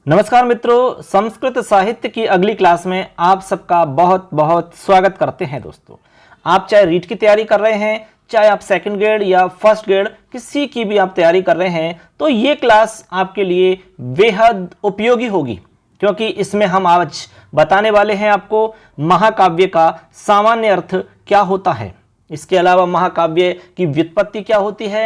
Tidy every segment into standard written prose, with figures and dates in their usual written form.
नमस्कार मित्रों, संस्कृत साहित्य की अगली क्लास में आप सबका बहुत बहुत स्वागत करते हैं। दोस्तों, आप चाहे रीट की तैयारी कर रहे हैं, चाहे आप सेकंड ग्रेड या फर्स्ट ग्रेड किसी की भी आप तैयारी कर रहे हैं, तो ये क्लास आपके लिए बेहद उपयोगी होगी, क्योंकि इसमें हम आज बताने वाले हैं आपको महाकाव्य का सामान्य अर्थ क्या होता है। इसके अलावा महाकाव्य की व्युत्पत्ति क्या होती है।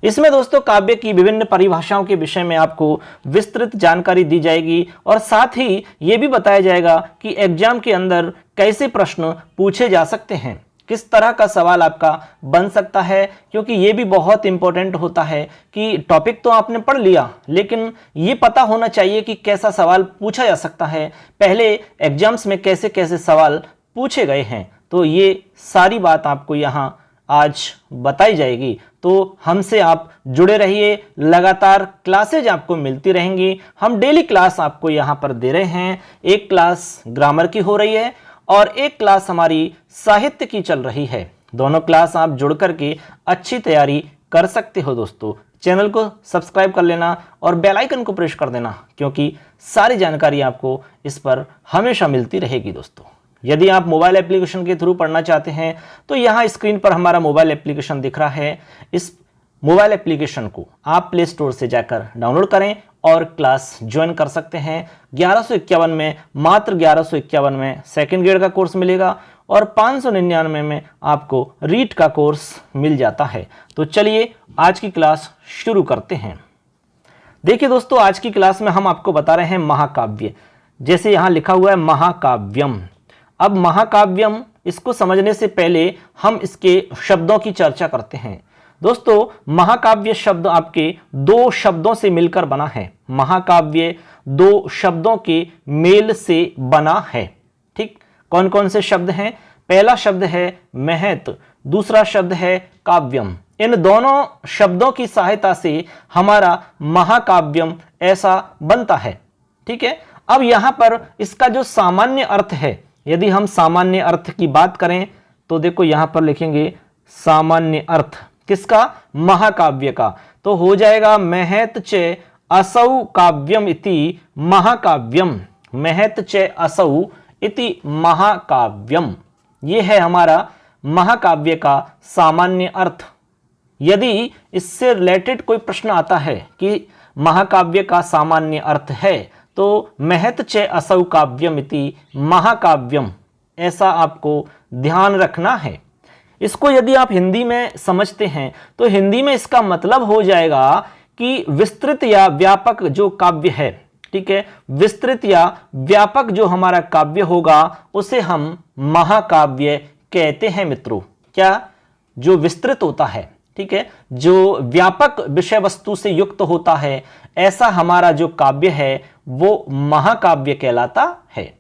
इसमें दोस्तों काव्य की विभिन्न परिभाषाओं के विषय में आपको विस्तृत जानकारी दी जाएगी और साथ ही ये भी बताया जाएगा कि एग्जाम के अंदर कैसे प्रश्न पूछे जा सकते हैं, किस तरह का सवाल आपका बन सकता है, क्योंकि ये भी बहुत इंपॉर्टेंट होता है कि टॉपिक तो आपने पढ़ लिया, लेकिन ये पता होना चाहिए कि कैसा सवाल पूछा जा सकता है, पहले एग्जाम्स में कैसे कैसे सवाल पूछे गए हैं। तो ये सारी बात आपको यहाँ आज बताई जाएगी। तो हमसे आप जुड़े रहिए, लगातार क्लासेज आपको मिलती रहेंगी। हम डेली क्लास आपको यहाँ पर दे रहे हैं। एक क्लास ग्रामर की हो रही है और एक क्लास हमारी साहित्य की चल रही है। दोनों क्लास आप जुड़ करके अच्छी तैयारी कर सकते हो। दोस्तों, चैनल को सब्सक्राइब कर लेना और बेल आइकन को प्रेस कर देना, क्योंकि सारी जानकारी आपको इस पर हमेशा मिलती रहेगी। दोस्तों, यदि आप मोबाइल एप्लीकेशन के थ्रू पढ़ना चाहते हैं तो यहाँ स्क्रीन पर हमारा मोबाइल एप्लीकेशन दिख रहा है। इस मोबाइल एप्लीकेशन को आप प्ले स्टोर से जाकर डाउनलोड करें और क्लास ज्वाइन कर सकते हैं। 1151 में, मात्र 1151 में सेकेंड ग्रेड का कोर्स मिलेगा और 599 में आपको रीट का कोर्स मिल जाता है। तो चलिए आज की क्लास शुरू करते हैं। देखिए दोस्तों, आज की क्लास में हम आपको बता रहे हैं महाकाव्य। जैसे यहाँ लिखा हुआ है महाकाव्यम। अब महाकाव्यम, इसको समझने से पहले हम इसके शब्दों की चर्चा करते हैं। दोस्तों, महाकाव्य शब्द आपके दो शब्दों से मिलकर बना है। महाकाव्य दो शब्दों के मेल से बना है। ठीक, कौन कौन से शब्द हैं? पहला शब्द है महत, दूसरा शब्द है काव्यम। इन दोनों शब्दों की सहायता से हमारा महाकाव्यम ऐसा बनता है। ठीक है, अब यहां पर इसका जो सामान्य अर्थ है, यदि हम सामान्य अर्थ की बात करें तो देखो यहां पर लिखेंगे सामान्य अर्थ किसका? महाकाव्य का। तो हो जाएगा महत च असौ काव्यम इति महाकाव्यम। महत च असौ इति महाकाव्यम, ये है हमारा महाकाव्य का सामान्य अर्थ। यदि इससे रिलेटेड कोई प्रश्न आता है कि महाकाव्य का सामान्य अर्थ है, तो महत च असौ काव्यम इति महाकाव्यम, ऐसा आपको ध्यान रखना है। इसको यदि आप हिंदी में समझते हैं तो हिंदी में इसका मतलब हो जाएगा कि विस्तृत या व्यापक जो काव्य है। ठीक है, विस्तृत या व्यापक जो हमारा काव्य होगा उसे हम महाकाव्य कहते हैं। मित्रों, क्या? जो विस्तृत होता है, ठीक है, जो व्यापक विषय वस्तु से युक्त होता है, ऐसा हमारा जो काव्य है वो महाकाव्य कहलाता है।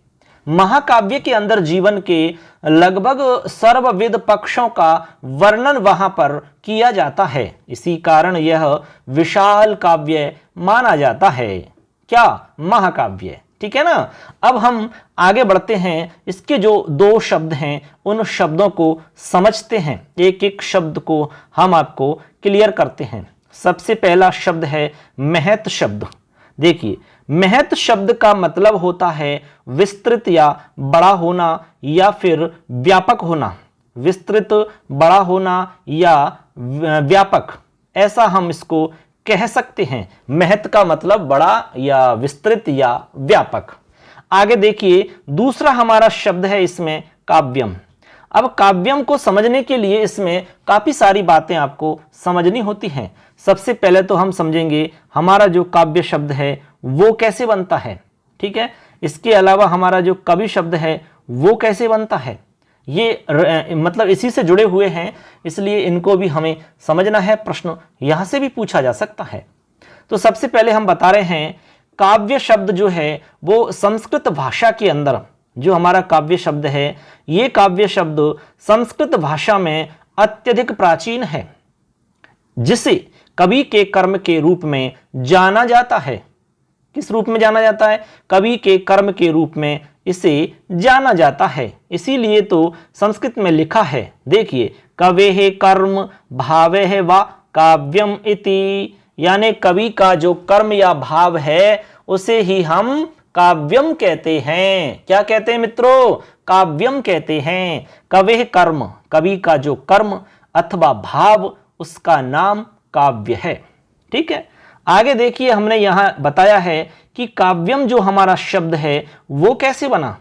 महाकाव्य के अंदर जीवन के लगभग सर्वविध पक्षों का वर्णन वहां पर किया जाता है। इसी कारण यह विशाल काव्य माना जाता है। क्या? महाकाव्य। ठीक है ना। अब हम आगे बढ़ते हैं। इसके जो दो शब्द हैं उन शब्दों को समझते हैं, एक एक शब्द को हम आपको क्लियर करते हैं। सबसे पहला शब्द है महत शब्द। देखिए, महत शब्द का मतलब होता है विस्तृत या बड़ा होना या फिर व्यापक होना। विस्तृत, बड़ा होना या व्यापक, ऐसा हम इसको कह सकते हैं। महत का मतलब बड़ा या विस्तृत या व्यापक। आगे देखिए, दूसरा हमारा शब्द है इसमें काव्यम। अब काव्यम को समझने के लिए इसमें काफी सारी बातें आपको समझनी होती हैं। सबसे पहले तो हम समझेंगे हमारा जो काव्य शब्द है वो कैसे बनता है। ठीक है, इसके अलावा हमारा जो कवि शब्द है वो कैसे बनता है। ये मतलब इसी से जुड़े हुए हैं, इसलिए इनको भी हमें समझना है। प्रश्न यहां से भी पूछा जा सकता है। तो सबसे पहले हम बता रहे हैं काव्य शब्द जो है वो संस्कृत भाषा के अंदर जो हमारा काव्य शब्द है, ये काव्य शब्द संस्कृत भाषा में अत्यधिक प्राचीन है, जिसे कवि के कर्म के रूप में जाना जाता है। किस रूप में जाना जाता है? कवि के कर्म के रूप में इसे जाना जाता है। इसीलिए तो संस्कृत में लिखा है, देखिए, कवेः कर्म भावेः वा काव्यम इति, यानी कवि का जो कर्म या भाव है उसे ही हम काव्यम कहते हैं। क्या कहते हैं मित्रों? काव्यम कहते हैं। कवेः कर्म, कवि का जो कर्म अथवा भाव, उसका नाम काव्य है। ठीक है, आगे देखिए, हमने यहां बताया है कि काव्यम जो हमारा शब्द है वो कैसे बना।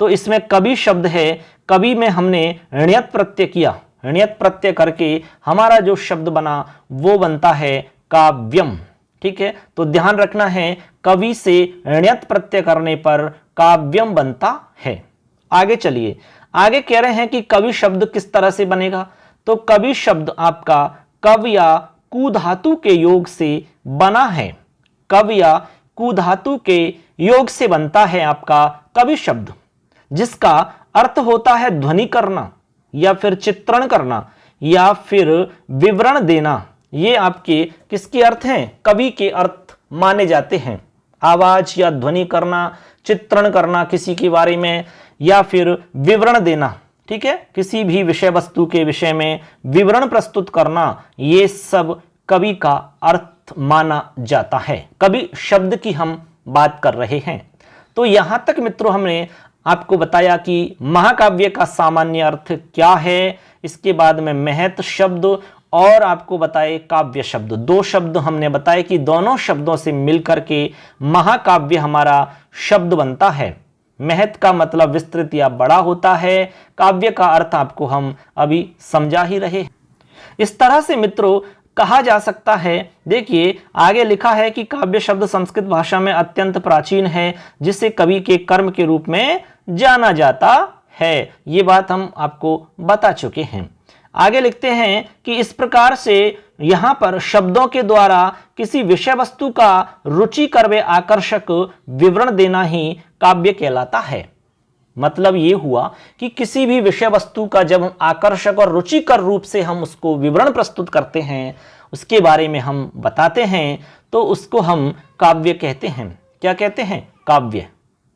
तो इसमें कवि शब्द है, कवि में हमने ऋण्यत प्रत्यय किया, ऋण्यत प्रत्यय करके हमारा जो शब्द बना वो बनता है काव्यम। ठीक है, तो ध्यान रखना है, कवि से ऋण्यत प्रत्यय करने पर काव्यम बनता है। आगे चलिए, आगे कह रहे हैं कि कवि शब्द किस तरह से बनेगा। तो कवि शब्द आपका कव या कु धातु के योग से बना है। कव या कु धातु के योग से बनता है आपका कवि शब्द, जिसका अर्थ होता है ध्वनि करना या फिर चित्रण करना या फिर विवरण देना। ये आपके किसके अर्थ हैं? कवि के अर्थ माने जाते हैं। आवाज या ध्वनि करना, चित्रण करना किसी के बारे में, या फिर विवरण देना। ठीक है, किसी भी विषय वस्तु के विषय में विवरण प्रस्तुत करना, ये सब कवि का अर्थ माना जाता है। कवि शब्द की हम बात कर रहे हैं। तो यहां तक मित्रों हमने आपको बताया कि महाकाव्य का सामान्य अर्थ क्या है। इसके बाद में महत शब्द और आपको बताए काव्य शब्द, दो शब्द हमने बताए कि दोनों शब्दों से मिलकर के महाकाव्य हमारा शब्द बनता है। महत का मतलब विस्तृत या बड़ा होता है, काव्य का अर्थ आपको हम अभी समझा ही रहे। इस तरह से मित्रों कहा जा सकता है, देखिए आगे लिखा है कि काव्य शब्द संस्कृत भाषा में अत्यंत प्राचीन है, जिसे कवि के कर्म के रूप में जाना जाता है। ये बात हम आपको बता चुके हैं। आगे लिखते हैं कि इस प्रकार से यहां पर शब्दों के द्वारा किसी विषय वस्तु का रुचिकर व आकर्षक विवरण देना ही काव्य कहलाता है। मतलब ये हुआ कि किसी भी विषय वस्तु का जब हम आकर्षक और रुचिकर रूप से हम उसको विवरण प्रस्तुत करते हैं, उसके बारे में हम बताते हैं, तो उसको हम काव्य कहते हैं। क्या कहते हैं? काव्य।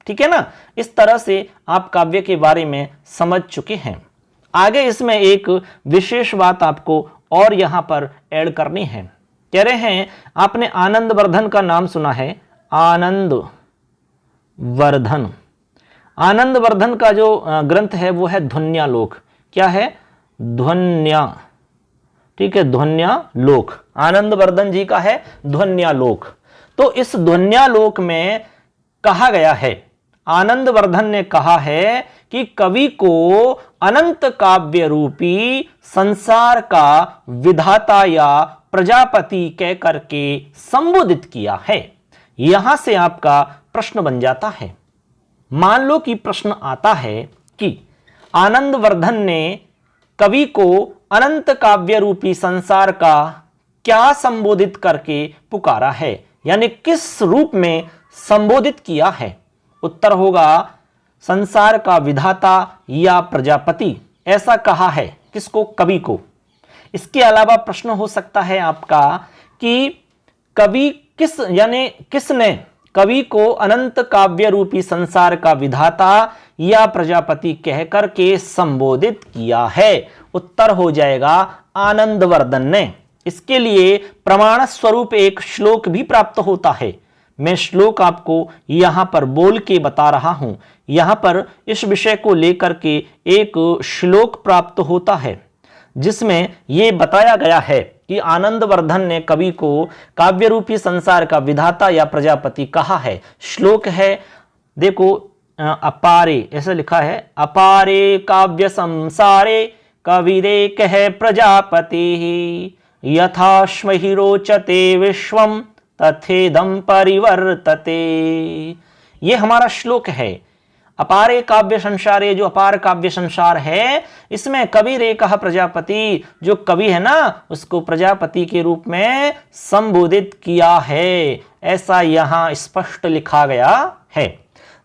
ठीक है ना, इस तरह से आप काव्य के बारे में समझ चुके हैं। आगे इसमें एक विशेष बात आपको और यहां पर ऐड करनी है। कह रहे हैं, आपने आनंद वर्धन का नाम सुना है। आनंद वर्धन, आनंद वर्धन का जो ग्रंथ है वो है ध्वन्यालोक। क्या है? ध्वन्या। ठीक है, ध्वन्यालोक आनंद वर्धन जी का है, ध्वन्यालोक। तो इस ध्वन्यालोक में कहा गया है, आनंद वर्धन ने कहा है कि कवि को अनंत काव्य रूपी संसार का विधाता या प्रजापति कह करके संबोधित किया है। यहां से आपका प्रश्न बन जाता है। मान लो कि प्रश्न आता है कि आनंद वर्धन ने कवि को अनंत काव्य रूपी संसार का क्या संबोधित करके पुकारा है, यानी किस रूप में संबोधित किया है। उत्तर होगा संसार का विधाता या प्रजापति, ऐसा कहा है। किसको? कवि को। इसके अलावा प्रश्न हो सकता है आपका कि कवि किस, यानी किसने कवि को अनंत काव्य रूपी संसार का विधाता या प्रजापति कहकर के संबोधित किया है। उत्तर हो जाएगा आनंद वर्धन ने। इसके लिए प्रमाण स्वरूप एक श्लोक भी प्राप्त होता है। मैं श्लोक आपको यहां पर बोल के बता रहा हूं। यहां पर इस विषय को लेकर के एक श्लोक प्राप्त होता है, जिसमें यह बताया गया है कि आनंद वर्धन ने कवि को काव्य रूपी संसार का विधाता या प्रजापति कहा है। श्लोक है, देखो, अपारे ऐसा लिखा है, अपारे काव्य संसारे कविरे कह प्रजापति यथाश्महि रोचते विश्वम तथेदम परिवर्तते। ये हमारा श्लोक है। अपारे काव्य संसार, ये जो अपार काव्य संसार है, इसमें कवि रे कहा प्रजापति, जो कवि है ना उसको प्रजापति के रूप में संबोधित किया है, ऐसा यहां स्पष्ट लिखा गया है।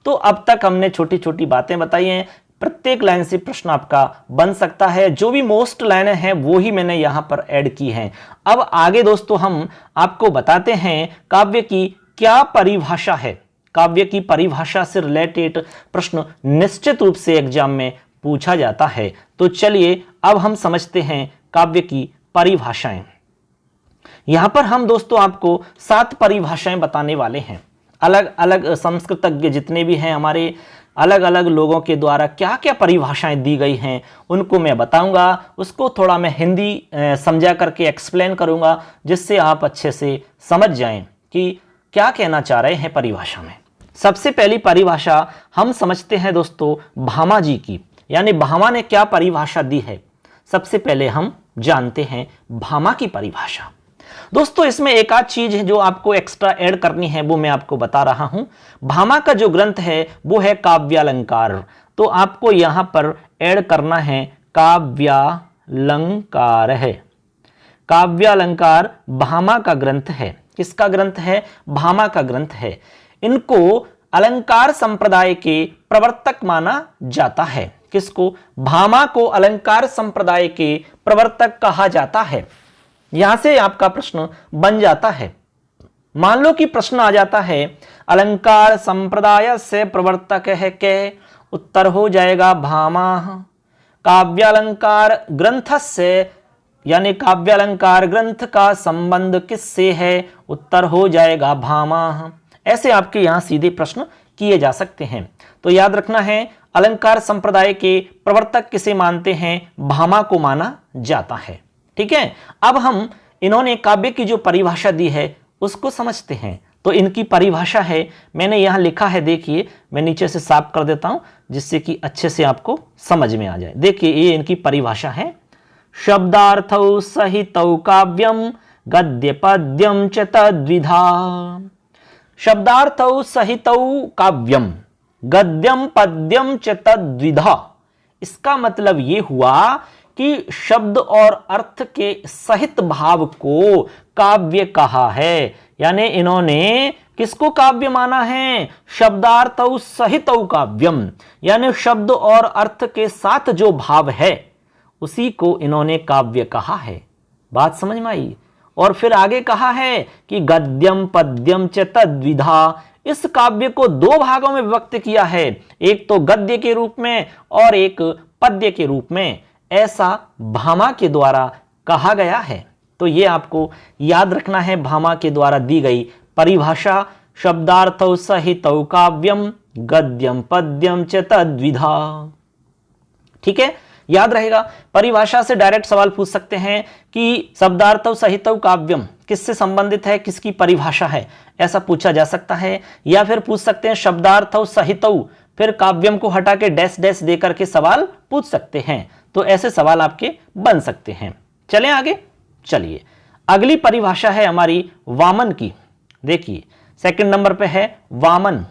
तो अब तक हमने छोटी छोटी बातें बताई हैं। प्रत्येक लाइन से प्रश्न आपका बन सकता है। जो भी मोस्ट लाइनें हैं वो ही मैंने यहां पर ऐड की हैं। अब आगे दोस्तों हम आपको बताते हैं काव्य की क्या परिभाषा है। काव्य की परिभाषा से रिलेटेड प्रश्न निश्चित रूप से एग्जाम में पूछा जाता है। तो चलिए अब हम समझते हैं काव्य की परिभाषाएं। यहां पर हम दोस्तों आपको 7 परिभाषाएं बताने वाले हैं। अलग अलग संस्कृतज्ञ जितने भी हैं हमारे, अलग अलग लोगों के द्वारा क्या क्या परिभाषाएं दी गई हैं उनको मैं बताऊंगा। उसको थोड़ा मैं हिंदी समझा करके एक्सप्लेन करूंगा, जिससे आप अच्छे से समझ जाएं कि क्या कहना चाह रहे हैं परिभाषा में। सबसे पहली परिभाषा हम समझते हैं दोस्तों भामा जी की, यानी भामा ने क्या परिभाषा दी है। सबसे पहले हम जानते हैं भामा की परिभाषा। दोस्तों इसमें एक आध चीज है जो आपको एक्स्ट्रा ऐड करनी है, वो मैं आपको बता रहा हूं। भामा का जो ग्रंथ है वो है काव्यालंकार, तो आपको यहां पर ऐड करना है काव्यालंकार है। काव्यालंकार भामा का ग्रंथ है। किसका ग्रंथ है? भामा का ग्रंथ है। इनको अलंकार संप्रदाय के प्रवर्तक माना जाता है। किसको? भामा को अलंकार संप्रदाय के प्रवर्तक कहा जाता है। यहां से आपका प्रश्न बन जाता है। मान लो कि प्रश्न आ जाता है अलंकार संप्रदाय से प्रवर्तक है के, उत्तर हो जाएगा भामा। काव्यालंकार ग्रंथ से, यानी काव्यालंकार ग्रंथ का संबंध किससे है? उत्तर हो जाएगा भामा। ऐसे आपके यहां सीधे प्रश्न किए जा सकते हैं। तो याद रखना है अलंकार संप्रदाय के प्रवर्तक किसे मानते हैं? भामा को माना जाता है। ठीक है, अब हम इन्होंने काव्य की जो परिभाषा दी है उसको समझते हैं। तो इनकी परिभाषा है, मैंने यहां लिखा है, देखिए मैं नीचे से साफ कर देता हूं जिससे कि अच्छे से आपको समझ में आ जाए। देखिए ये इनकी परिभाषा है। शब्दार्थौ सहितौ काव्यम गद्य पद्यम च तद्विधा। शब्दार्थौ सहितौ काव्यम गद्यम पद्यम च तद्विधा। इसका मतलब ये हुआ कि शब्द और अर्थ के सहित भाव को काव्य कहा है। यानी इन्होंने किसको काव्य माना है? शब्दार्थौ सहितौ काव्यम, यानी शब्द और अर्थ के साथ जो भाव है उसी को इन्होंने काव्य कहा है। बात समझ में आई? और फिर आगे कहा है कि गद्यम पद्यम च तद्विधा। इस काव्य को दो भागों में विभक्त किया है, एक तो गद्य के रूप में और एक पद्य के रूप में। ऐसा भामा के द्वारा कहा गया है। तो ये आपको याद रखना है भामा के द्वारा दी गई परिभाषा। शब्दार्थौ सहितौ काव्यम गद्यम पद्यम च तद्विधा। ठीक है, याद रहेगा। परिभाषा से डायरेक्ट सवाल पूछ सकते हैं कि शब्दार्थौ सहितौ काव्यम किससे संबंधित है, किसकी परिभाषा है, ऐसा पूछा जा सकता है। या फिर पूछ सकते हैं शब्दार्थौ सहितौ, फिर काव्यम को हटा के डैश डैश दे करके सवाल पूछ सकते हैं। तो ऐसे सवाल आपके बन सकते हैं। चलें आगे। चलिए अगली परिभाषा है हमारी वामन की। देखिए सेकंड नंबर पे है वामन।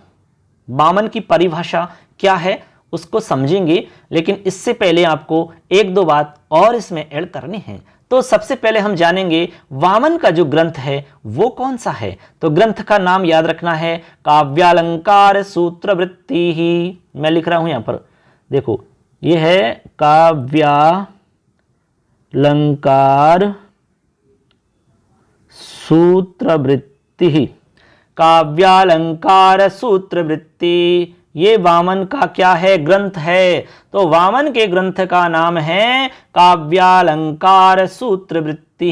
वामन की परिभाषा क्या है उसको समझेंगे, लेकिन इससे पहले आपको एक दो बात और इसमें ऐड करनी है। तो सबसे पहले हम जानेंगे वामन का जो ग्रंथ है वो कौन सा है। तो ग्रंथ का नाम याद रखना है काव्यालंकार सूत्रवृत्ति ही। मैं लिख रहा हूं यहां पर, देखो ये है काव्यालंकार सूत्रवृत्ति। काव्यालंकार सूत्रवृत्ति ये वामन का क्या है? ग्रंथ है। तो वामन के ग्रंथ का नाम है काव्यालंकार सूत्रवृत्ति।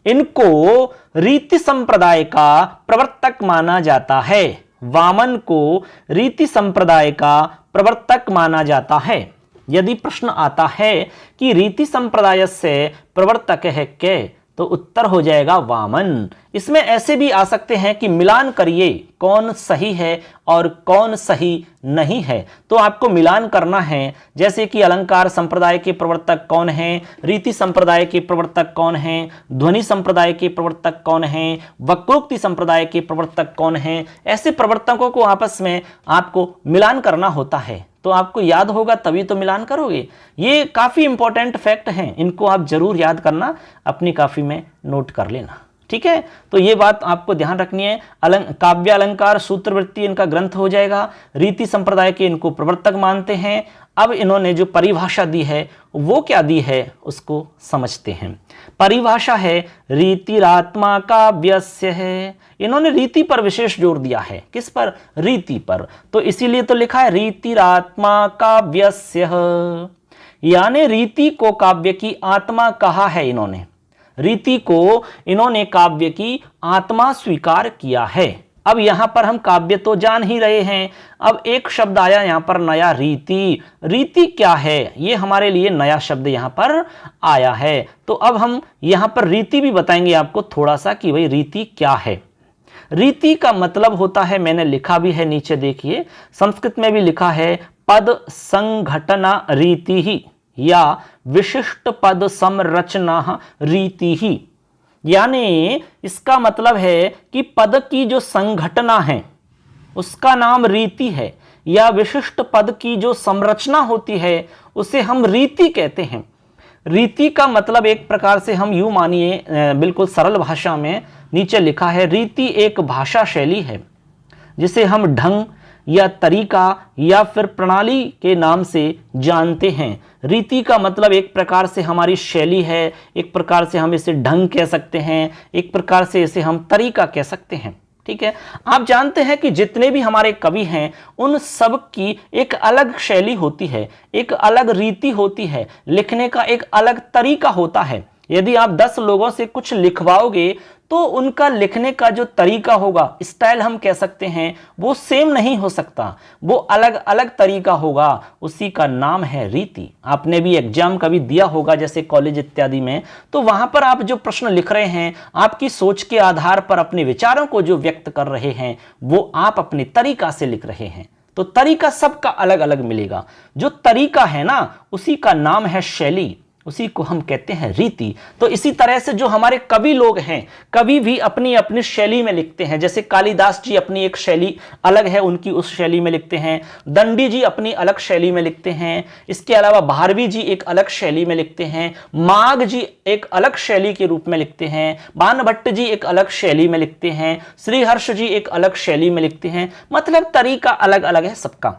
इनको रीति संप्रदाय का प्रवर्तक माना जाता है। वामन को रीति संप्रदाय का प्रवर्तक माना जाता है। यदि प्रश्न आता है कि रीति संप्रदाय से प्रवर्तक है के, तो उत्तर हो जाएगा वामन। इसमें ऐसे भी आ सकते हैं कि मिलान करिए कौन सही है और कौन सही नहीं है। तो आपको मिलान करना है, जैसे कि अलंकार संप्रदाय के प्रवर्तक कौन हैं, रीति संप्रदाय के प्रवर्तक कौन हैं, ध्वनि संप्रदाय के प्रवर्तक कौन हैं, वक्रोक्ति संप्रदाय के प्रवर्तक कौन हैं। ऐसे प्रवर्तकों को आपस में आपको मिलान करना होता है। तो आपको याद होगा तभी तो मिलान करोगे। ये काफी इंपॉर्टेंट फैक्ट हैं, इनको आप जरूर याद करना, अपनी कॉपी में नोट कर लेना। ठीक है, तो ये बात आपको ध्यान रखनी है। काव्य अलंकार सूत्रवृत्ति इनका ग्रंथ हो जाएगा। रीति संप्रदाय के इनको प्रवर्तक मानते हैं। अब इन्होंने जो परिभाषा दी है वो क्या दी है उसको समझते हैं। परिभाषा है रीतिरात्मा काव्यस्य है। इन्होंने रीति पर विशेष जोर दिया है। किस पर? रीति पर। तो इसीलिए तो लिखा है रीतिरात्मा काव्यस्य, यानी रीति को काव्य की आत्मा कहा है इन्होंने। रीति को इन्होंने काव्य की आत्मा स्वीकार किया है। अब यहां पर हम काव्य तो जान ही रहे हैं। अब एक शब्द आया यहां पर नया, रीति। रीति क्या है, ये हमारे लिए नया शब्द यहां पर आया है। तो अब हम यहां पर रीति भी बताएंगे आपको थोड़ा सा कि भाई रीति क्या है। रीति का मतलब होता है, मैंने लिखा भी है नीचे देखिए, संस्कृत में भी लिखा है, पद संघटना रीति ही या विशिष्ट पद संरचना रीति ही। यानी इसका मतलब है कि पद की जो संघटना है उसका नाम रीति है, या विशिष्ट पद की जो संरचना होती है उसे हम रीति कहते हैं। रीति का मतलब एक प्रकार से हम यूं मानिए, बिल्कुल सरल भाषा में नीचे लिखा है, रीति एक भाषा शैली है जिसे हम ढंग या तरीका या फिर प्रणाली के नाम से जानते हैं। रीति का मतलब एक प्रकार से हमारी शैली है, एक प्रकार से हम इसे ढंग कह सकते हैं, एक प्रकार से इसे हम तरीका कह सकते हैं। ठीक है, आप जानते हैं कि जितने भी हमारे कवि हैं उन सब की एक अलग शैली होती है, एक अलग रीति होती है, लिखने का एक अलग तरीका होता है। यदि आप 10 लोगों से कुछ लिखवाओगे तो उनका लिखने का जो तरीका होगा, स्टाइल हम कह सकते हैं, वो सेम नहीं हो सकता, वो अलग अलग तरीका होगा, उसी का नाम है रीति। आपने भी एग्जाम कभी दिया होगा जैसे कॉलेज इत्यादि में, तो वहां पर आप जो प्रश्न लिख रहे हैं, आपकी सोच के आधार पर अपने विचारों को जो व्यक्त कर रहे हैं वो आप अपने तरीका से लिख रहे हैं। तो तरीका सबका अलग अलग मिलेगा। जो तरीका है ना उसी का नाम है शैली, उसी को हम कहते हैं रीति। तो इसी तरह से जो हमारे कवि लोग हैं, कवि भी अपनी अपनी शैली में लिखते हैं। जैसे कालिदास जी अपनी एक शैली अलग है, उनकी उस शैली में लिखते हैं। दंडी जी अपनी अलग शैली में लिखते हैं। इसके अलावा भारवी जी एक अलग शैली में लिखते हैं। माघ जी एक अलग शैली के रूप में लिखते हैं। बाणभट्ट जी एक अलग शैली में लिखते हैं। श्रीहर्ष जी एक अलग शैली में लिखते हैं। मतलब तरीका अलग अलग है सबका,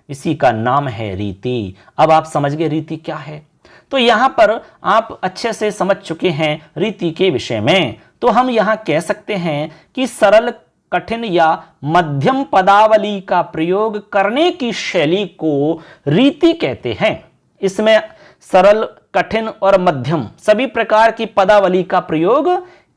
इसी का नाम है रीति। अब आप समझ गए रीति क्या है। तो यहां पर आप अच्छे से समझ चुके हैं रीति के विषय में। तो हम यहां कह सकते हैं कि सरल, कठिन या मध्यम पदावली का प्रयोग करने की शैली को रीति कहते हैं। इसमें सरल, कठिन और मध्यम सभी प्रकार की पदावली का प्रयोग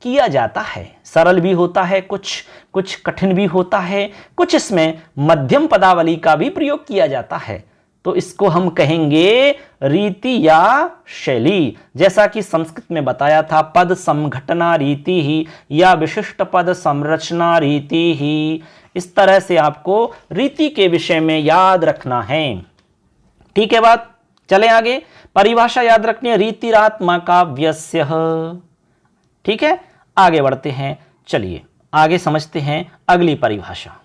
किया जाता है। सरल भी होता है, कुछ कठिन भी होता है, कुछ इसमें मध्यम पदावली का भी प्रयोग किया जाता है। तो इसको हम कहेंगे रीति या शैली। जैसा कि संस्कृत में बताया था, पद संघटना रीति ही या विशिष्ट पद संरचना रीति ही। इस तरह से आपको रीति के विषय में याद रखना है। ठीक है बात, चलें आगे। परिभाषा याद रखनी है, रीतिरात्मकाव्यस्य। ठीक है, आगे बढ़ते हैं। चलिए आगे समझते हैं अगली परिभाषा।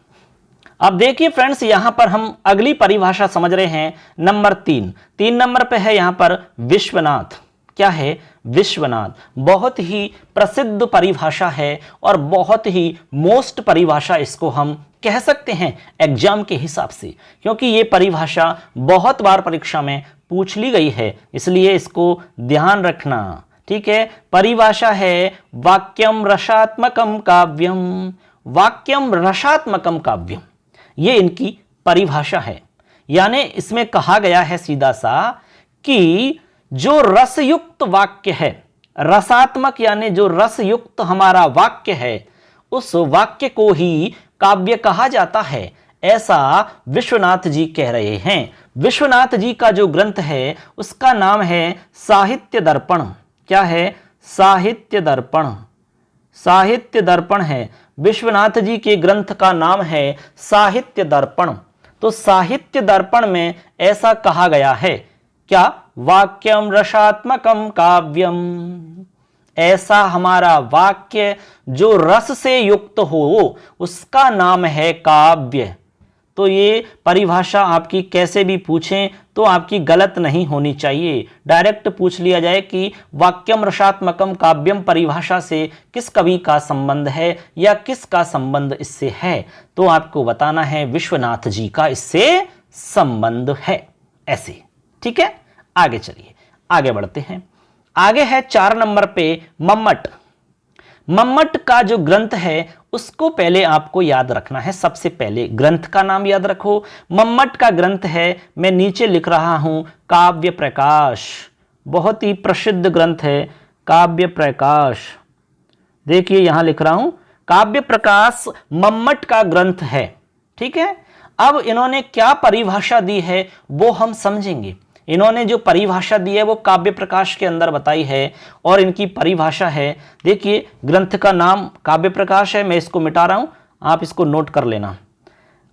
अब देखिए फ्रेंड्स, यहां पर हम अगली परिभाषा समझ रहे हैं, नंबर 3 नंबर पे है यहां पर विश्वनाथ। क्या है? विश्वनाथ। बहुत ही प्रसिद्ध परिभाषा है और बहुत ही मोस्ट परिभाषा इसको हम कह सकते हैं एग्जाम के हिसाब से, क्योंकि ये परिभाषा बहुत बार परीक्षा में पूछ ली गई है, इसलिए इसको ध्यान रखना। ठीक है, परिभाषा है वाक्यम रसात्मकम काव्यम। वाक्यम रसात्मकम काव्यम, ये इनकी परिभाषा है। यानी इसमें कहा गया है सीधा सा कि जो रसयुक्त वाक्य है, रसात्मक यानी जो रसयुक्त हमारा वाक्य है, उस वाक्य को ही काव्य कहा जाता है, ऐसा विश्वनाथ जी कह रहे हैं। विश्वनाथ जी का जो ग्रंथ है उसका नाम है साहित्य दर्पण। क्या है? साहित्य दर्पण। साहित्य दर्पण है, विश्वनाथ जी के ग्रंथ का नाम है साहित्य दर्पण। तो साहित्य दर्पण में ऐसा कहा गया है, क्या? वाक्यम रसात्मकम काव्यम। ऐसा हमारा वाक्य जो रस से युक्त हो उसका नाम है काव्य। तो ये परिभाषा आपकी कैसे भी पूछें तो आपकी गलत नहीं होनी चाहिए। डायरेक्ट पूछ लिया जाए कि वाक्यम रसात्मकम काव्यम परिभाषा से किस कवि का संबंध है या किसका संबंध इससे है, तो आपको बताना है विश्वनाथ जी का इससे संबंध है, ऐसे। ठीक है, आगे चलिए, आगे बढ़ते हैं। आगे है 4 नंबर पे मम्मट। मम्मट का जो ग्रंथ है उसको पहले आपको याद रखना है। सबसे पहले ग्रंथ का नाम याद रखो। मम्मट का ग्रंथ है, मैं नीचे लिख रहा हूं, काव्य प्रकाश। बहुत ही प्रसिद्ध ग्रंथ है काव्य प्रकाश। देखिए यहां लिख रहा हूं काव्य प्रकाश मम्मट का ग्रंथ है। ठीक है, अब इन्होंने क्या परिभाषा दी है वो हम समझेंगे। इन्होंने जो परिभाषा दी है वो काव्य प्रकाश के अंदर बताई है और इनकी परिभाषा है, देखिए ग्रंथ का नाम काव्य प्रकाश है, मैं इसको मिटा रहा हूं, आप इसको नोट कर लेना।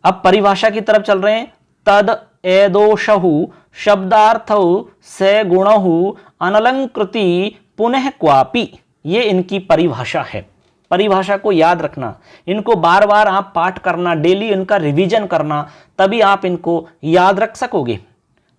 अब परिभाषा की तरफ चल रहे हैं। तद एदोषहु शब्दार्थौ से गुणहु अनलंकृति पुनः क्वापि, ये इनकी परिभाषा है। परिभाषा को याद रखना, इनको बार बार आप पाठ करना, डेली इनका रिवीजन करना, तभी आप इनको याद रख सकोगे।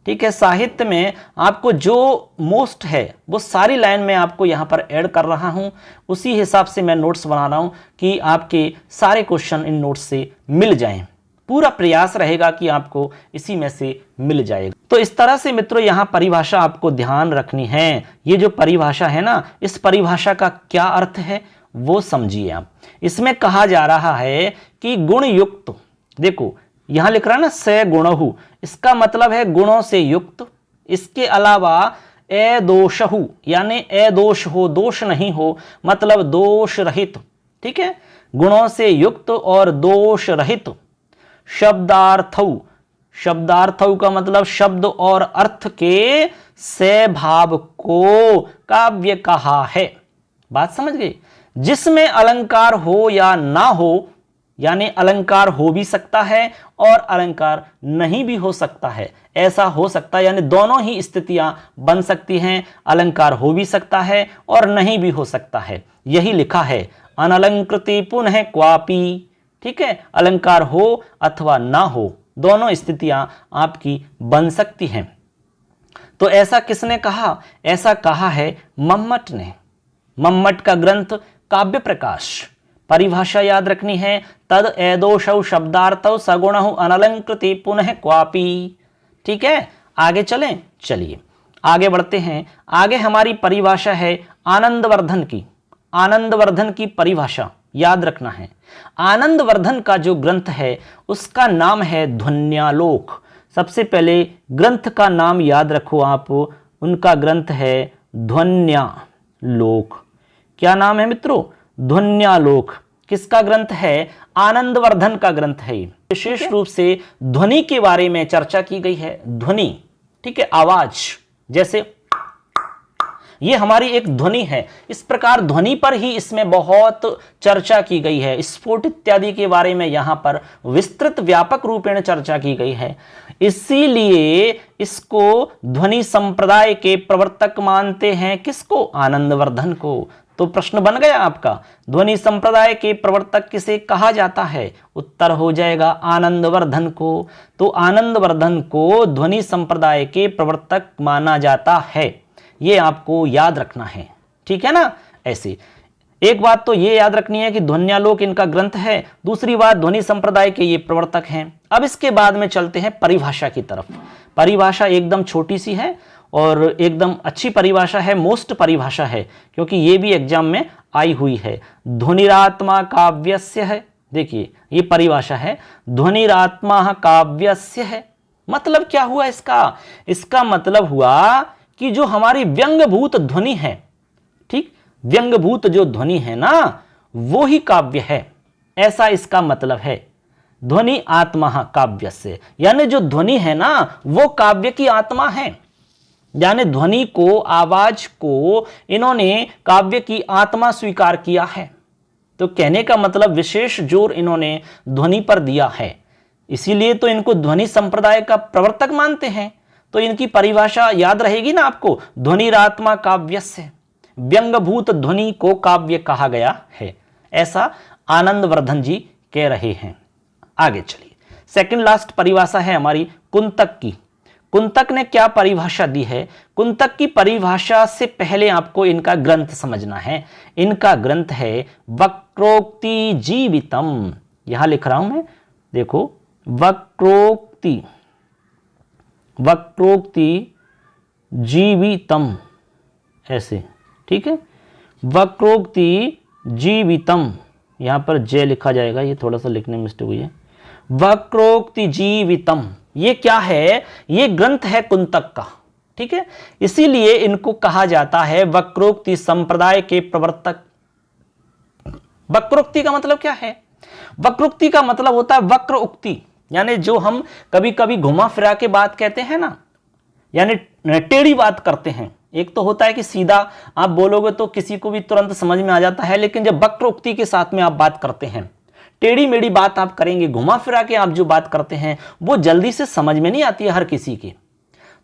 ठीक है, साहित्य में आपको जो मोस्ट है वो सारी लाइन में आपको यहाँ पर ऐड कर रहा हूँ, उसी हिसाब से मैं नोट्स बना रहा हूँ कि आपके सारे क्वेश्चन इन नोट्स से मिल जाएं। पूरा प्रयास रहेगा कि आपको इसी में से मिल जाएगा। तो इस तरह से मित्रों यहाँ परिभाषा आपको ध्यान रखनी है। ये जो परिभाषा है ना, इस परिभाषा का क्या अर्थ है वो समझिए आप। इसमें कहा जा रहा है कि गुण युक्त, देखो यहां लिख रहा है ना से गुणहु, इसका मतलब है गुणों से युक्त। इसके अलावा अदोषहु यानी अदोष हो, दोष नहीं हो, मतलब दोष रहित। ठीक है, गुणों से युक्त और दोष रहित। शब्दार्थौ, शब्दार्थौ का मतलब शब्द और अर्थ के से भाव को काव्य कहा है। बात समझ गए? जिसमें अलंकार हो या ना हो, यानी अलंकार हो भी सकता है और अलंकार नहीं भी हो सकता है, ऐसा हो सकता है, यानी दोनों ही स्थितियां बन सकती हैं। अलंकार हो भी सकता है और नहीं भी हो सकता है, यही लिखा है अनलंकृति पुनः क्वापि। ठीक है, अलंकार हो अथवा ना हो, दोनों स्थितियां आपकी बन सकती हैं। तो ऐसा किसने कहा? ऐसा कहा है मम्मट ने। मम्मट का ग्रंथ काव्य प्रकाश। परिभाषा याद रखनी है, तद एदोषौ शब्दार्थौ सगुणहु अनलंकृति पुनः क्वापि। ठीक है, आगे चलें, चलिए आगे बढ़ते हैं। आगे हमारी परिभाषा है आनंदवर्धन की। आनंदवर्धन की परिभाषा याद रखना है। आनंदवर्धन का जो ग्रंथ है उसका नाम है ध्वन्यालोक। सबसे पहले ग्रंथ का नाम याद रखो आप, उनका ग्रंथ है ध्वन्यालोक। क्या नाम है मित्रों? ध्वन्यालोक। किसका ग्रंथ है? आनंदवर्धन का ग्रंथ है। विशेष रूप से ध्वनि के बारे में चर्चा की गई है। ध्वनि, ठीक है, आवाज, जैसे ये हमारी एक ध्वनि है, इस प्रकार ध्वनि पर ही इसमें बहुत चर्चा की गई है। स्फोट इत्यादि के बारे में यहाँ पर विस्तृत व्यापक रूपेण चर्चा की गई है, इसीलिए इसको ध्वनि संप्रदाय के प्रवर्तक मानते हैं। किसको? आनंदवर्धन को। तो प्रश्न बन गया आपका, ध्वनि संप्रदाय के प्रवर्तक किसे कहा जाता है? उत्तर हो जाएगा आनंदवर्धन को। तो आनंदवर्धन को ध्वनि संप्रदाय के प्रवर्तक माना जाता है, ये आपको याद रखना है। ठीक है ना? ऐसे एक बात तो ये याद रखनी है कि ध्वन्यालोक इनका ग्रंथ है, दूसरी बात ध्वनि संप्रदाय के ये प्रवर्तक हैं। अब इसके बाद में चलते हैं परिभाषा की तरफ। परिभाषा एकदम छोटी सी है और एकदम अच्छी परिभाषा है, मोस्ट परिभाषा है, क्योंकि ये भी एग्जाम में आई हुई है। ध्वनिरात्मा काव्यस्य है। देखिए ये परिभाषा है, ध्वनिरात्मा काव्यस्य है। मतलब क्या हुआ इसका? इसका मतलब हुआ कि जो हमारी व्यंगभूत ध्वनि है, ठीक, व्यंगभूत जो ध्वनि है ना, वो ही काव्य है, ऐसा इसका मतलब है। ध्वनि आत्मा काव्यस्य, यानी जो ध्वनि है ना वो काव्य की आत्मा है। यानी ध्वनि को, आवाज को इन्होंने काव्य की आत्मा स्वीकार किया है। तो कहने का मतलब विशेष जोर इन्होंने ध्वनि पर दिया है, इसीलिए तो इनको ध्वनि संप्रदाय का प्रवर्तक मानते हैं। तो इनकी परिभाषा याद रहेगी ना आपको, ध्वनिरात्मा काव्यस्य, व्यंगभूत ध्वनि को काव्य कहा गया है, ऐसा आनंदवर्धन जी कह रहे हैं। आगे चलिए, सेकंड लास्ट परिभाषा है हमारी कुंतक की। कुंतक ने क्या परिभाषा दी है? कुंतक की परिभाषा से पहले आपको इनका ग्रंथ समझना है। इनका ग्रंथ है वक्रोक्ति जीवितम। यहां लिख रहा हूं मैं, देखो, वक्रोक्ति, वक्रोक्ति जीवितम, ऐसे, ठीक है, वक्रोक्ति जीवितम। यहां पर जय लिखा जाएगा, ये थोड़ा सा लिखने में मिस्टेक हुई है। वक्रोक्ति जीवितम, ये क्या है? ये ग्रंथ है कुंतक का, ठीक है, इसीलिए इनको कहा जाता है वक्रोक्ति संप्रदाय के प्रवर्तक। वक्रोक्ति का मतलब क्या है? वक्रोक्ति का मतलब होता है वक्र उक्ति, यानी जो हम कभी कभी घुमा फिरा के बात कहते हैं ना, यानी टेढ़ी बात करते हैं। एक तो होता है कि सीधा आप बोलोगे तो किसी को भी तुरंत समझ में आ जाता है, लेकिन जब वक्रोक्ति के साथ में आप बात करते हैं, टेढ़ी मेढ़ी बात आप करेंगे, घुमा फिरा के आप जो बात करते हैं वो जल्दी से समझ में नहीं आती है हर किसी की,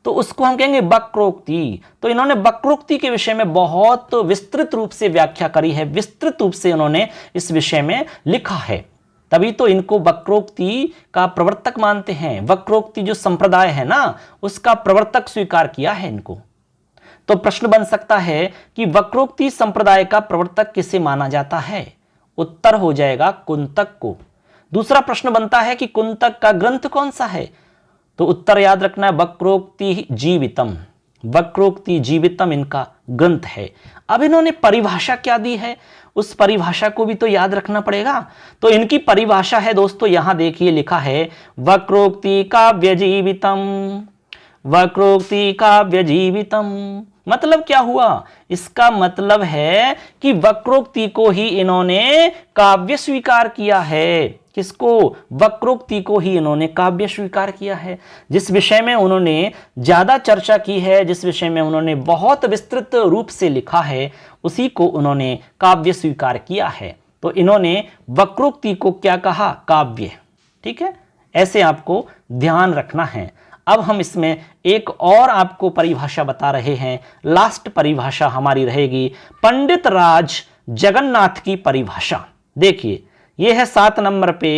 तो उसको हम कहेंगे वक्रोक्ति। तो इन्होंने वक्रोक्ति के विषय में बहुत विस्तृत रूप से व्याख्या करी है, विस्तृत रूप से उन्होंने इस विषय में लिखा है, तभी तो इनको वक्रोक्ति का प्रवर्तक मानते हैं। वक्रोक्ति जो संप्रदाय है ना, उसका प्रवर्तक स्वीकार किया है इनको। तो प्रश्न बन सकता है कि वक्रोक्ति संप्रदाय का प्रवर्तक किसे माना जाता है? उत्तर हो जाएगा कुंतक को। दूसरा प्रश्न बनता है कि कुंतक का ग्रंथ कौन सा है? तो उत्तर याद रखना है वक्रोक्ति जीवितम। वक्रोक्ति जीवितम इनका ग्रंथ है। अब इन्होंने परिभाषा क्या दी है, उस परिभाषा को भी तो याद रखना पड़ेगा। तो इनकी परिभाषा है दोस्तों, यहां देखिए लिखा है वक्रोक्ति काव्य जीवितम। वक्रोक्ति काव्य जीवितम मतलब क्या हुआ? इसका मतलब है कि वक्रोक्ति को ही इन्होंने काव्य स्वीकार किया है। किसको? वक्रोक्ति को ही इन्होंने काव्य स्वीकार किया है। जिस विषय में उन्होंने ज्यादा चर्चा की है, जिस विषय में उन्होंने बहुत विस्तृत रूप से लिखा है, उसी को उन्होंने काव्य स्वीकार किया है। तो इन्होंने वक्रोक्ति को क्या कहा? काव्य। ठीक है, ऐसे आपको ध्यान रखना है। अब हम इसमें एक और आपको परिभाषा बता रहे हैं। लास्ट परिभाषा हमारी रहेगी पंडित राज जगन्नाथ की परिभाषा। देखिए यह है 7 नंबर पे।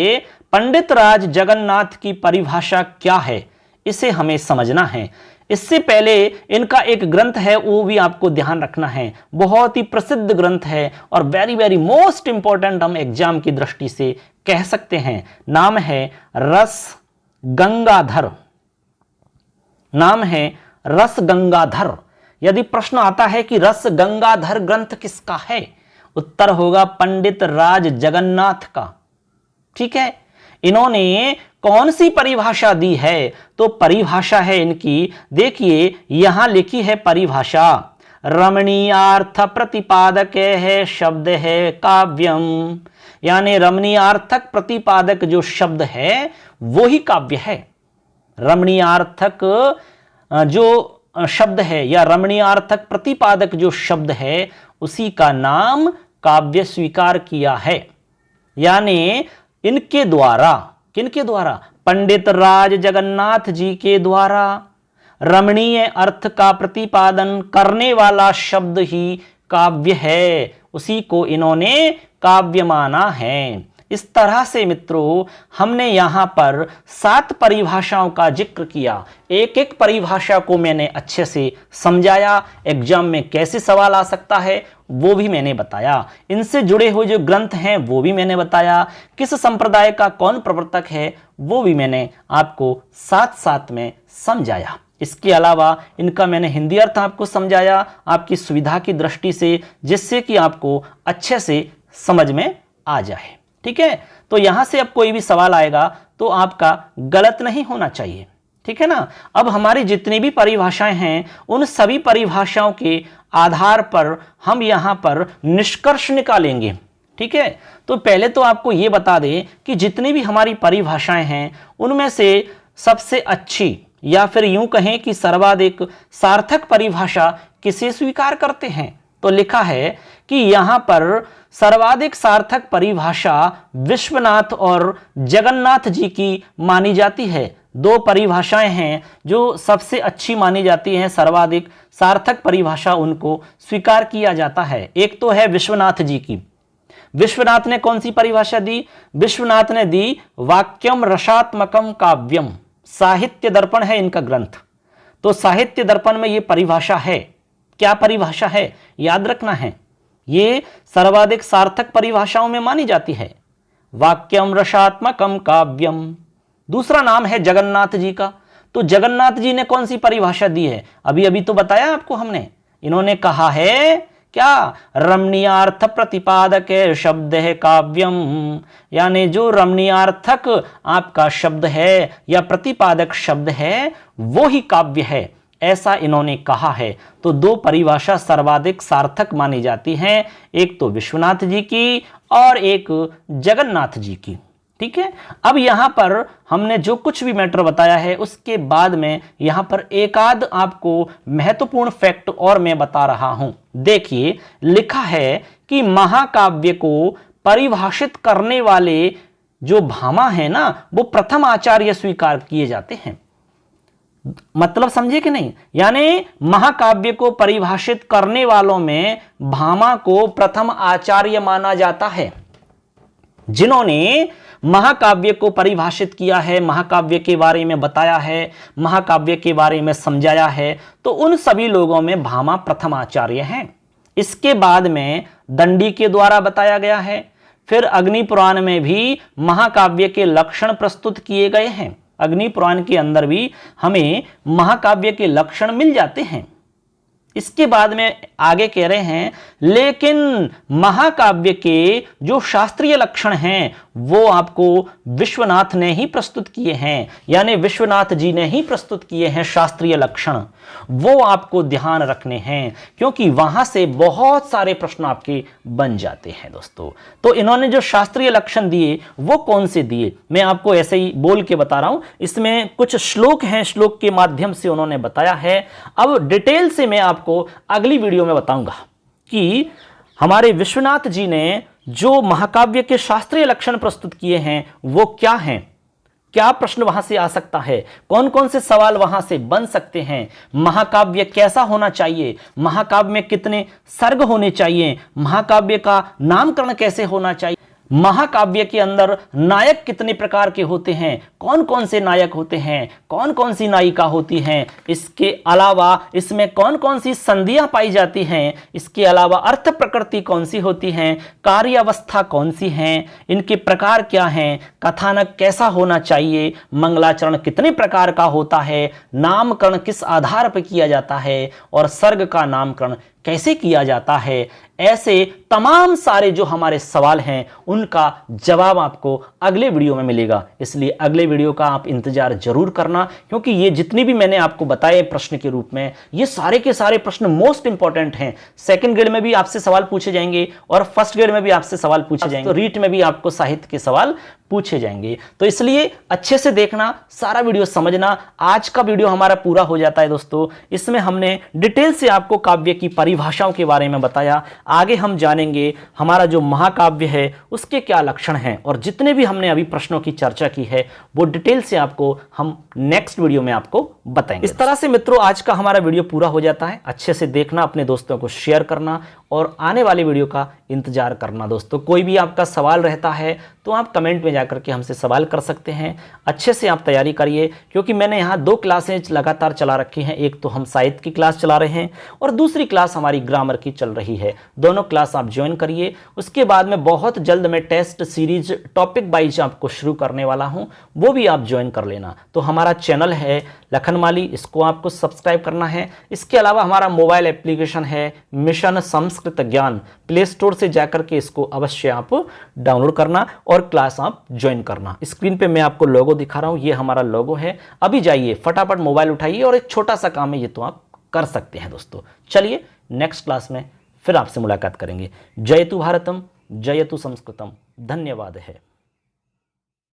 पंडित राज जगन्नाथ की परिभाषा क्या है, इसे हमें समझना है। इससे पहले इनका एक ग्रंथ है, वो भी आपको ध्यान रखना है। बहुत ही प्रसिद्ध ग्रंथ है और वेरी वेरी मोस्ट इंपॉर्टेंट हम एग्जाम की दृष्टि से कह सकते हैं। नाम है रस गंगाधर। नाम है रस गंगाधर। यदि प्रश्न आता है कि रस गंगाधर ग्रंथ किसका है, उत्तर होगा पंडित राज जगन्नाथ का। ठीक है, इन्होंने कौन सी परिभाषा दी है? तो परिभाषा है इनकी, देखिए यहां लिखी है परिभाषा, रमणीयार्थ प्रतिपादक है शब्द है काव्यम। यानी रमणीयार्थक प्रतिपादक जो शब्द है वो ही काव्य है। रमणीयार्थक जो शब्द है या रमणीयार्थक प्रतिपादक जो शब्द है, उसी का नाम काव्य स्वीकार किया है। यानी इनके द्वारा, किनके द्वारा? पंडित राज जगन्नाथ जी के द्वारा रमणीय अर्थ का प्रतिपादन करने वाला शब्द ही काव्य है, उसी को इन्होंने काव्य माना है। इस तरह से मित्रों हमने यहां पर 7 परिभाषाओं का जिक्र किया। एक एक परिभाषा को मैंने अच्छे से समझाया। एग्जाम में कैसे सवाल आ सकता है वो भी मैंने बताया। इनसे जुड़े हुए जो ग्रंथ हैं वो भी मैंने बताया। किस संप्रदाय का कौन प्रवर्तक है वो भी मैंने आपको साथ साथ में समझाया। इसके अलावा इनका मैंने हिंदी अर्थ आपको समझाया आपकी सुविधा की दृष्टि से, जिससे कि आपको अच्छे से समझ में आ जाए। ठीक है, तो यहां से अब कोई भी सवाल आएगा तो आपका गलत नहीं होना चाहिए। ठीक है ना। अब हमारी जितनी भी परिभाषाएं हैं उन सभी परिभाषाओं के आधार पर हम यहां पर निष्कर्ष निकालेंगे। ठीक है, तो पहले तो आपको यह बता दें कि जितनी भी हमारी परिभाषाएं हैं उनमें से सबसे अच्छी या फिर यूं कहें कि सर्वाधिक सार्थक परिभाषा किसे स्वीकार करते हैं, तो लिखा है कि यहां पर सर्वाधिक सार्थक परिभाषा विश्वनाथ और जगन्नाथ जी की मानी जाती है। 2 परिभाषाएं हैं जो सबसे अच्छी मानी जाती हैं, सर्वाधिक सार्थक परिभाषा उनको स्वीकार किया जाता है। एक तो है विश्वनाथ जी की। विश्वनाथ ने कौन सी परिभाषा दी? विश्वनाथ ने दी वाक्यम रसात्मकम काव्यम। साहित्य दर्पण है इनका ग्रंथ। तो साहित्य दर्पण में ये परिभाषा है। क्या परिभाषा है? याद रखना है, ये सर्वाधिक सार्थक परिभाषाओं में मानी जाती है। वाक्यम रसात्मकम काव्यम। दूसरा नाम है जगन्नाथ जी का। तो जगन्नाथ जी ने कौन सी परिभाषा दी है? अभी अभी तो बताया आपको हमने। इन्होंने कहा है क्या? रमणीयार्थ प्रतिपादक शब्द है काव्यम। यानी जो रमणीयार्थक आपका शब्द है या प्रतिपादक शब्द है वो ही काव्य है, ऐसा इन्होंने कहा है। तो 2 परिभाषा सर्वाधिक सार्थक मानी जाती हैं, एक तो विश्वनाथ जी की और एक जगन्नाथ जी की। ठीक है, अब यहां पर हमने जो कुछ भी मैटर बताया है उसके बाद में यहां पर एक आध आपको महत्वपूर्ण फैक्ट और मैं बता रहा हूं। देखिए, लिखा है कि महाकाव्य को परिभाषित करने वाले जो भामा है ना, वो प्रथम आचार्य स्वीकार किए जाते हैं। मतलब समझे कि नहीं? यानी महाकाव्य को परिभाषित करने वालों में भामा को प्रथम आचार्य माना जाता है। जिन्होंने महाकाव्य को परिभाषित किया है, महाकाव्य के बारे में बताया है, महाकाव्य के बारे में समझाया है, तो उन सभी लोगों में भामा प्रथम आचार्य हैं। इसके बाद में दंडी के द्वारा बताया गया है। फिर अग्नि पुराण में भी महाकाव्य के लक्षण प्रस्तुत किए गए हैं। अग्नि पुराण के अंदर भी हमें महाकाव्य के लक्षण मिल जाते हैं। इसके बाद में आगे कह रहे हैं, लेकिन महाकाव्य के जो शास्त्रीय लक्षण हैं वो आपको विश्वनाथ ने ही प्रस्तुत किए हैं। यानी विश्वनाथ जी ने ही प्रस्तुत किए हैं शास्त्रीय लक्षण, वो आपको ध्यान रखने हैं, क्योंकि वहां से बहुत सारे प्रश्न आपके बन जाते हैं दोस्तों। तो इन्होंने जो शास्त्रीय लक्षण दिए वो कौन से दिए, मैं आपको ऐसे ही बोल के बता रहा हूं। इसमें कुछ श्लोक हैं, श्लोक के माध्यम से उन्होंने बताया है। अब डिटेल से मैं आपको अगली वीडियो में बताऊंगा कि हमारे विश्वनाथ जी ने जो महाकाव्य के शास्त्रीय लक्षण प्रस्तुत किए हैं वो क्या हैं, क्या प्रश्न वहां से आ सकता है, कौन कौन से सवाल वहां से बन सकते हैं, महाकाव्य कैसा होना चाहिए, महाकाव्य में कितने सर्ग होने चाहिए, महाकाव्य का नामकरण कैसे होना चाहिए, महाकाव्य के अंदर नायक कितने प्रकार के होते हैं, कौन कौन से नायक होते हैं, कौन कौन सी नायिका होती हैं, इसके अलावा इसमें कौन कौन सी संधियां पाई जाती हैं, इसके अलावा अर्थ प्रकृति कौन सी होती हैं, कार्य अवस्था कौन सी हैं, इनके प्रकार क्या हैं, कथानक कैसा होना चाहिए, मंगलाचरण कितने प्रकार का होता है, नामकरण किस आधार पर किया जाता है और सर्ग का नामकरण कैसे किया जाता है। ऐसे तमाम सारे जो हमारे सवाल हैं उनका जवाब आपको अगले वीडियो में मिलेगा, इसलिए अगले वीडियो का आप इंतजार जरूर करना, क्योंकि ये जितनी भी मैंने आपको बताए प्रश्न के रूप में, ये सारे के सारे प्रश्न मोस्ट इंपॉर्टेंट हैं। सेकंड ग्रेड में भी आपसे सवाल पूछे जाएंगे और फर्स्ट ग्रेड में भी आपसे सवाल पूछे जाएंगे, तो रीट में भी आपको साहित्य के सवाल पूछे जाएंगे। तो इसलिए अच्छे से देखना, सारा वीडियो समझना। आज का वीडियो हमारा पूरा हो जाता है दोस्तों। इसमें हमने डिटेल से आपको काव्य की परिभाषाओं के बारे में बताया। आगे हम जानेंगे हमारा जो महाकाव्य है उसके क्या लक्षण हैं, और जितने भी हमने अभी प्रश्नों की चर्चा की है वो डिटेल से आपको हम नेक्स्ट वीडियो में आपको बताएंगे। इस तरह से मित्रों आज का हमारा वीडियो पूरा हो जाता है। अच्छे से देखना, अपने दोस्तों को शेयर करना और आने वाले वीडियो का इंतजार करना दोस्तों। कोई भी आपका सवाल रहता है तो आप कमेंट में जाकर के हमसे सवाल कर सकते हैं। अच्छे से आप तैयारी करिए, क्योंकि मैंने यहाँ 2 क्लासेज लगातार चला रखी हैं। एक तो हम साहित्य की क्लास चला रहे हैं और दूसरी क्लास हमारी ग्रामर की चल रही है। दोनों क्लास आप ज्वाइन करिए। उसके बाद में बहुत जल्द मैं टेस्ट सीरीज टॉपिक वाइज आपको शुरू करने वाला हूँ, वो भी आप ज्वाइन कर लेना। तो हमारा चैनल है लखनमाली, इसको आपको सब्सक्राइब करना है। इसके अलावा हमारा मोबाइल एप्लीकेशन है मिशन संस्कृत ज्ञान, प्ले स्टोर से जाकर के इसको अवश्य आप डाउनलोड करना और क्लास आप ज्वाइन करना। स्क्रीन पे मैं आपको लोगो दिखा रहा हूं, ये हमारा लोगो है। अभी जाइए फटाफट मोबाइल उठाइए और एक छोटा सा काम है, ये तो आप कर सकते हैं दोस्तों। चलिए नेक्स्ट क्लास में फिर आपसे मुलाकात करेंगे। जयतु भारतम, जयतु संस्कृतम। धन्यवाद है।